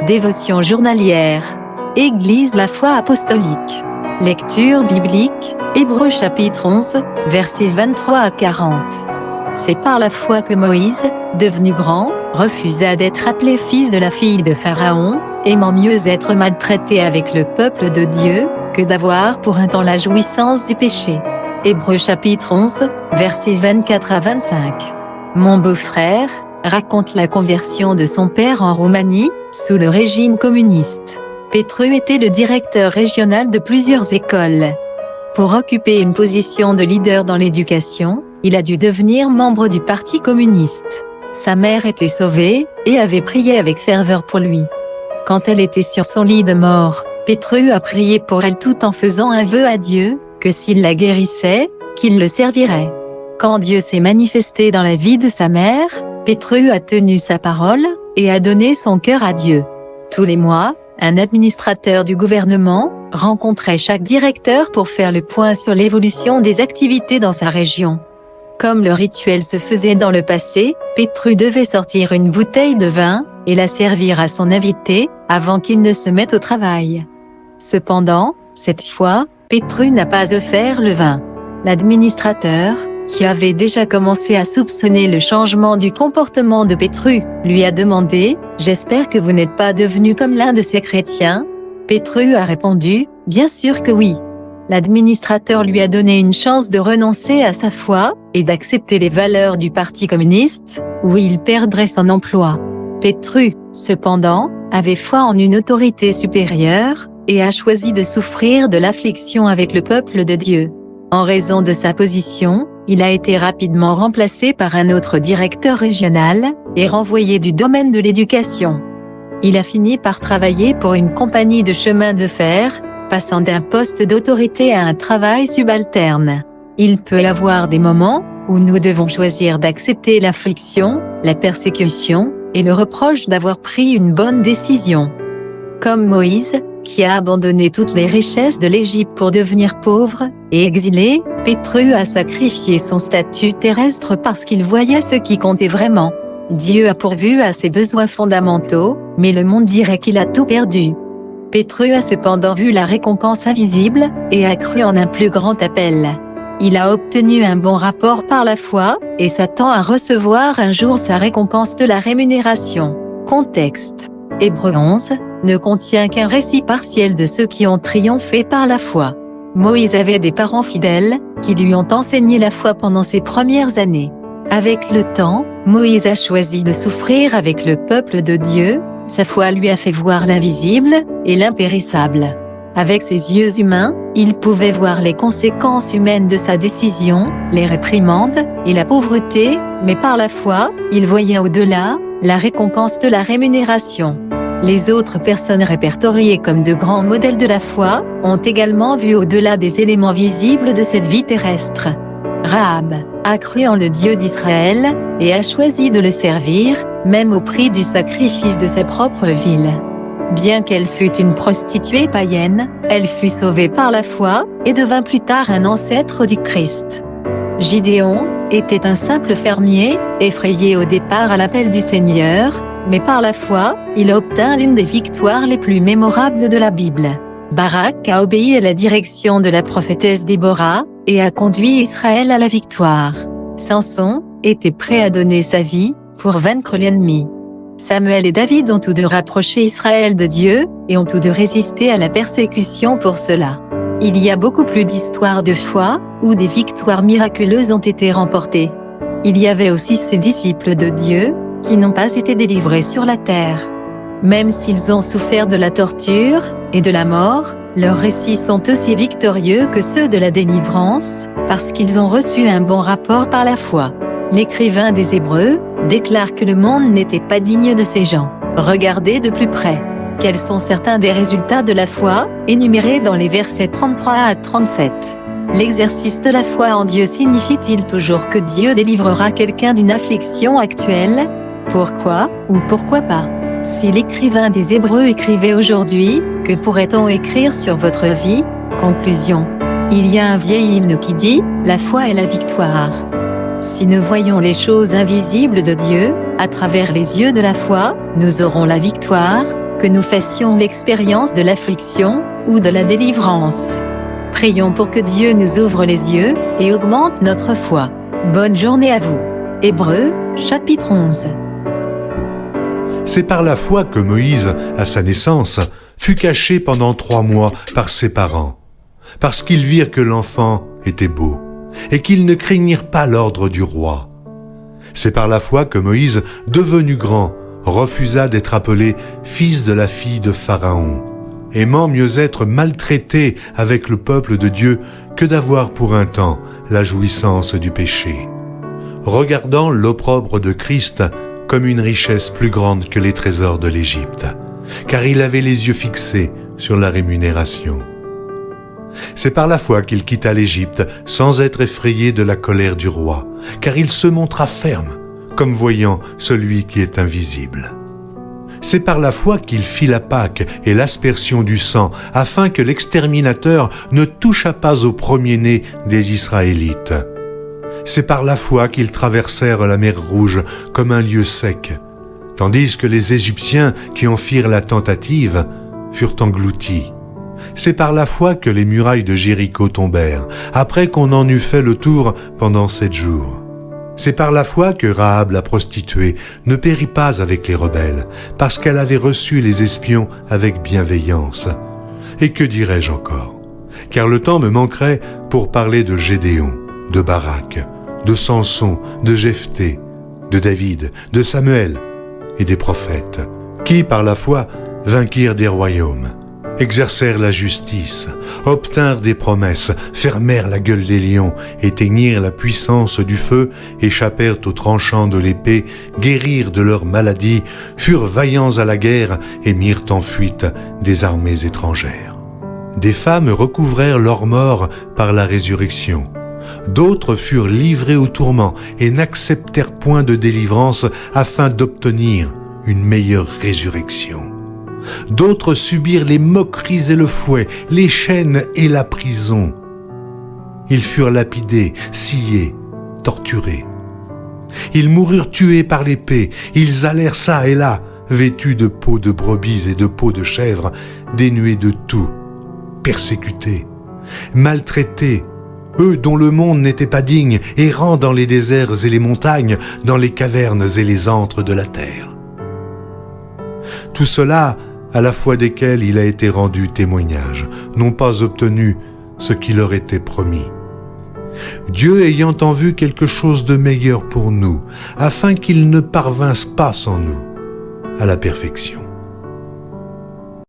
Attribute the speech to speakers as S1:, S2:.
S1: Dévotion journalière. Église La Foi Apostolique. Lecture biblique, Hébreux chapitre 11, versets 23 à 40. C'est par la foi que Moïse, devenu grand, refusa d'être appelé fils de la fille de Pharaon, aimant mieux être maltraité avec le peuple de Dieu, que d'avoir pour un temps la jouissance du péché. Hébreux chapitre 11, versets 24 à 25. Mon beau-frère raconte la conversion de son père en Roumanie, sous le régime communiste. Petru était le directeur régional de plusieurs écoles. Pour occuper une position de leader dans l'éducation, il a dû devenir membre du Parti communiste. Sa mère était sauvée, et avait prié avec ferveur pour lui. Quand elle était sur son lit de mort, Petru a prié pour elle tout en faisant un vœu à Dieu, que s'il la guérissait, qu'il le servirait. Quand Dieu s'est manifesté dans la vie de sa mère, Petru a tenu sa parole, et a donné son cœur à Dieu. Tous les mois, un administrateur du gouvernement rencontrait chaque directeur pour faire le point sur l'évolution des activités dans sa région. Comme le rituel se faisait dans le passé, Petru devait sortir une bouteille de vin, et la servir à son invité, avant qu'il ne se mette au travail. Cependant, cette fois, Petru n'a pas offert le vin. L'administrateur, qui avait déjà commencé à soupçonner le changement du comportement de Petru, lui a demandé « J'espère que vous n'êtes pas devenu comme l'un de ces chrétiens ?» Petru a répondu « Bien sûr que oui ». L'administrateur lui a donné une chance de renoncer à sa foi, et d'accepter les valeurs du Parti communiste, ou il perdrait son emploi. Petru, cependant, avait foi en une autorité supérieure, et a choisi de souffrir de l'affliction avec le peuple de Dieu. En raison de sa position, il a été rapidement remplacé par un autre directeur régional, et renvoyé du domaine de l'éducation. Il a fini par travailler pour une compagnie de chemin de fer, passant d'un poste d'autorité à un travail subalterne. Il peut y avoir des moments où nous devons choisir d'accepter l'affliction, la persécution, et le reproche d'avoir pris une bonne décision. Comme Moïse, qui a abandonné toutes les richesses de l'Égypte pour devenir pauvre et exilé, Petru a sacrifié son statut terrestre parce qu'il voyait ce qui comptait vraiment. Dieu a pourvu à ses besoins fondamentaux, mais le monde dirait qu'il a tout perdu. Petru a cependant vu la récompense invisible, et a cru en un plus grand appel. Il a obtenu un bon rapport par la foi, et s'attend à recevoir un jour sa récompense de la rémunération. Contexte. Hébreux 11 ne contient qu'un récit partiel de ceux qui ont triomphé par la foi. Moïse avait des parents fidèles, qui lui ont enseigné la foi pendant ses premières années. Avec le temps, Moïse a choisi de souffrir avec le peuple de Dieu, sa foi lui a fait voir l'invisible et l'impérissable. Avec ses yeux humains, il pouvait voir les conséquences humaines de sa décision, les réprimandes et la pauvreté, mais par la foi, il voyait au-delà, la récompense de la rémunération. Les autres personnes répertoriées comme de grands modèles de la foi, ont également vu au-delà des éléments visibles de cette vie terrestre. Rahab a cru en le Dieu d'Israël, et a choisi de le servir, même au prix du sacrifice de sa propre ville. Bien qu'elle fût une prostituée païenne, elle fut sauvée par la foi, et devint plus tard un ancêtre du Christ. Gideon était un simple fermier, effrayé au départ à l'appel du Seigneur, mais par la foi, il obtint l'une des victoires les plus mémorables de la Bible. Barak a obéi à la direction de la prophétesse Déborah, et a conduit Israël à la victoire. Samson était prêt à donner sa vie, pour vaincre l'ennemi. Samuel et David ont tous deux rapproché Israël de Dieu, et ont tous deux résisté à la persécution pour cela. Il y a beaucoup plus d'histoires de foi, où des victoires miraculeuses ont été remportées. Il y avait aussi ces disciples de Dieu, qui n'ont pas été délivrés sur la terre. Même s'ils ont souffert de la torture, et de la mort, leurs récits sont aussi victorieux que ceux de la délivrance, parce qu'ils ont reçu un bon rapport par la foi. L'écrivain des Hébreux déclare que le monde n'était pas digne de ces gens. Regardez de plus près. Quels sont certains des résultats de la foi, énumérés dans les versets 33 à 37. L'exercice de la foi en Dieu signifie-t-il toujours que Dieu délivrera quelqu'un d'une affliction actuelle? Pourquoi, ou pourquoi pas? Si l'écrivain des Hébreux écrivait aujourd'hui, que pourrait-on écrire sur votre vie? Conclusion. Il y a un vieil hymne qui dit « La foi est la victoire ». Si nous voyons les choses invisibles de Dieu, à travers les yeux de la foi, nous aurons la victoire, que nous fassions l'expérience de l'affliction, ou de la délivrance. Prions pour que Dieu nous ouvre les yeux, et augmente notre foi. Bonne journée à vous. Hébreux, chapitre 11.
S2: C'est par la foi que Moïse, à sa naissance, fut caché pendant 3 mois par ses parents, parce qu'ils virent que l'enfant était beau, et qu'ils ne craignirent pas l'ordre du roi. C'est par la foi que Moïse, devenu grand, refusa d'être appelé fils de la fille de Pharaon, aimant mieux être maltraité avec le peuple de Dieu que d'avoir pour un temps la jouissance du péché, regardant l'opprobre de Christ comme une richesse plus grande que les trésors de l'Égypte, car il avait les yeux fixés sur la rémunération. C'est par la foi qu'il quitta l'Égypte sans être effrayé de la colère du roi, car il se montra ferme, comme voyant celui qui est invisible. C'est par la foi qu'il fit la Pâque et l'aspersion du sang, afin que l'exterminateur ne touchât pas au premier-né des Israélites. C'est par la foi qu'ils traversèrent la mer Rouge comme un lieu sec, tandis que les Égyptiens qui en firent la tentative furent engloutis. C'est par la foi que les murailles de Jéricho tombèrent, après qu'on en eut fait le tour pendant 7 jours. C'est par la foi que Rahab la prostituée ne périt pas avec les rebelles, parce qu'elle avait reçu les espions avec bienveillance. Et que dirais-je encore? Car le temps me manquerait pour parler de Gédéon, de Barak, de Samson, de Jephthé, de David, de Samuel et des prophètes, qui, par la foi, vainquirent des royaumes, exercèrent la justice, obtinrent des promesses, fermèrent la gueule des lions, éteignirent la puissance du feu, échappèrent aux tranchants de l'épée, guérirent de leurs maladies, furent vaillants à la guerre et mirent en fuite des armées étrangères. Des femmes recouvrèrent leur mort par la résurrection. D'autres furent livrés au tourment et n'acceptèrent point de délivrance afin d'obtenir une meilleure résurrection. D'autres subirent les moqueries et le fouet, les chaînes et la prison. Ils furent lapidés, sciés, torturés. Ils moururent tués par l'épée, ils allèrent çà et là, vêtus de peaux de brebis et de peaux de chèvres, dénués de tout, persécutés, maltraités, eux dont le monde n'était pas digne, errant dans les déserts et les montagnes, dans les cavernes et les antres de la terre. Tout cela, à la foi desquels il a été rendu témoignage, n'ont pas obtenu ce qui leur était promis. Dieu ayant en vue quelque chose de meilleur pour nous, afin qu'ils ne parvinssent pas sans nous à la perfection.